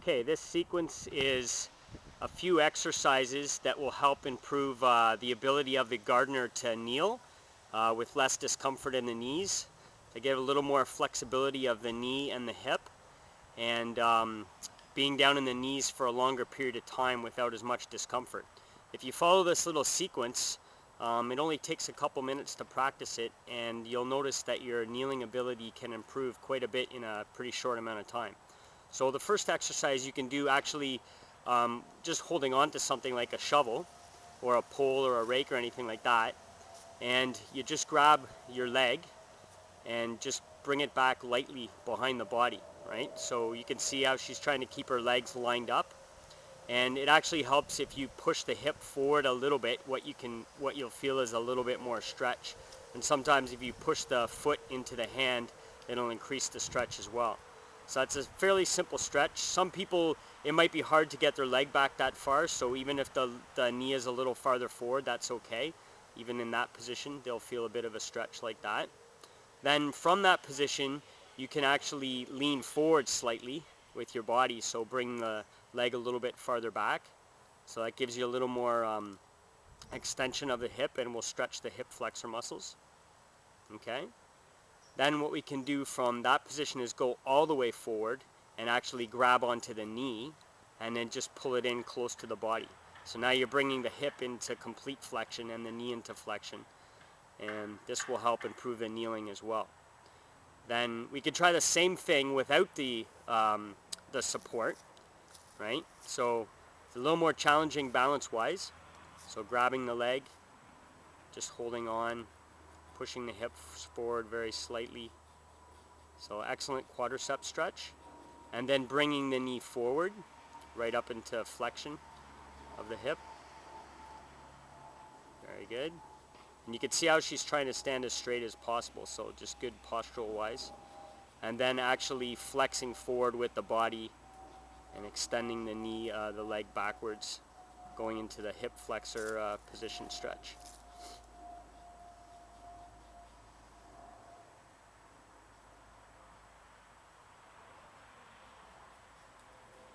Okay, this sequence is a few exercises that will help improve the ability of the gardener to kneel with less discomfort in the knees, to get a little more flexibility of the knee and the hip, and being down in the knees for a longer period of time without as much discomfort. If you follow this little sequence, it only takes a couple minutes to practice it, and you'll notice that your kneeling ability can improve quite a bit in a pretty short amount of time. So the first exercise you can do actually just holding on to something like a shovel or a pole or a rake or anything like that, and you just grab your leg and just bring it back lightly behind the body, right? So you can see how she's trying to keep her legs lined up, and it actually helps if you push the hip forward a little bit. What you'll feel is a little bit more stretch, and sometimes if you push the foot into the hand, it'll increase the stretch as well. So that's a fairly simple stretch. Some people, it might be hard to get their leg back that far, so even if the knee is a little farther forward, that's okay. Even in that position, they'll feel a bit of a stretch like that. Then from that position, you can actually lean forward slightly with your body, so bring the leg a little bit farther back. So that gives you a little more extension of the hip and will stretch the hip flexor muscles. Okay? Then what we can do from that position is go all the way forward and actually grab onto the knee and then just pull it in close to the body. So now you're bringing the hip into complete flexion and the knee into flexion, and this will help improve the kneeling as well. Then we could try the same thing without the support, right? So it's a little more challenging balance-wise. So grabbing the leg, just holding on, pushing the hips forward very slightly. So excellent quadricep stretch. And then bringing the knee forward, right up into flexion of the hip. Very good. And you can see how she's trying to stand as straight as possible, so just good postural wise. And then actually flexing forward with the body and extending the knee, the leg backwards, going into the hip flexor position stretch.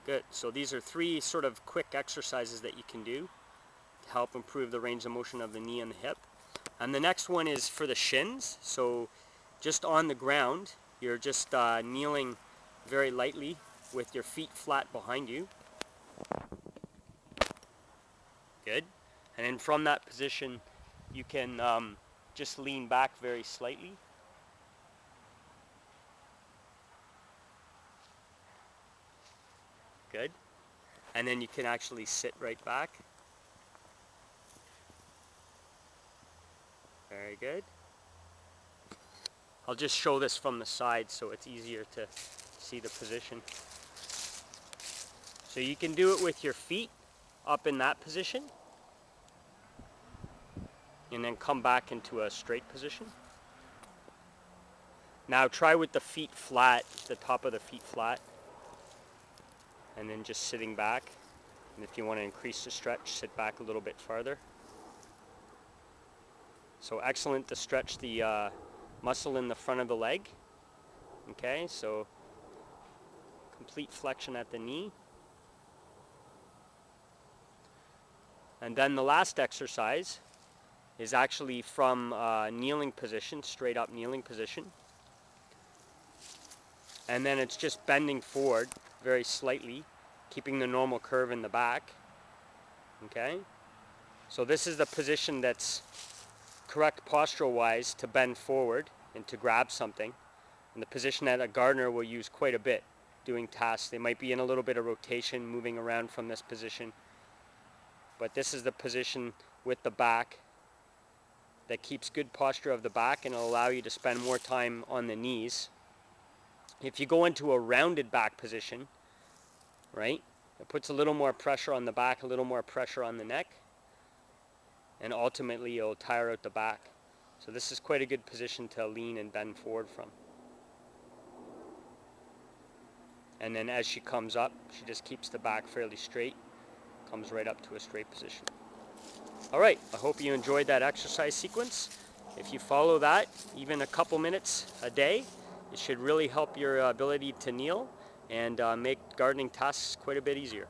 Good. So these are three sort of quick exercises that you can do to help improve the range of motion of the knee and the hip. And the next one is for the shins. So just on the ground, you're just kneeling very lightly with your feet flat behind you. Good. And then from that position, you can just lean back very slightly. Good. And then you can actually sit right back. Very good. I'll just show this from the side so it's easier to see the position. So you can do it with your feet up in that position, and then come back into a straight position. Now try with the feet flat, the top of the feet flat, and then just sitting back. And if you want to increase the stretch, sit back a little bit farther. So excellent to stretch the muscle in the front of the leg. Okay, so complete flexion at the knee. And then the last exercise is actually from kneeling position, straight up kneeling position. And then it's just bending forward very slightly, keeping the normal curve in the back. Okay? So this is the position that's correct postural wise to bend forward and to grab something. And the position that a gardener will use quite a bit doing tasks. They might be in a little bit of rotation, moving around from this position. But this is the position with the back that keeps good posture of the back and will allow you to spend more time on the knees. If you go into a rounded back position, right, it puts a little more pressure on the back, a little more pressure on the neck, and ultimately you'll tire out the back. So this is quite a good position to lean and bend forward from. And then as she comes up, she just keeps the back fairly straight, comes right up to a straight position. All right, I hope you enjoyed that exercise sequence. If you follow that, even a couple minutes a day, it should really help your ability to kneel and make gardening tasks quite a bit easier.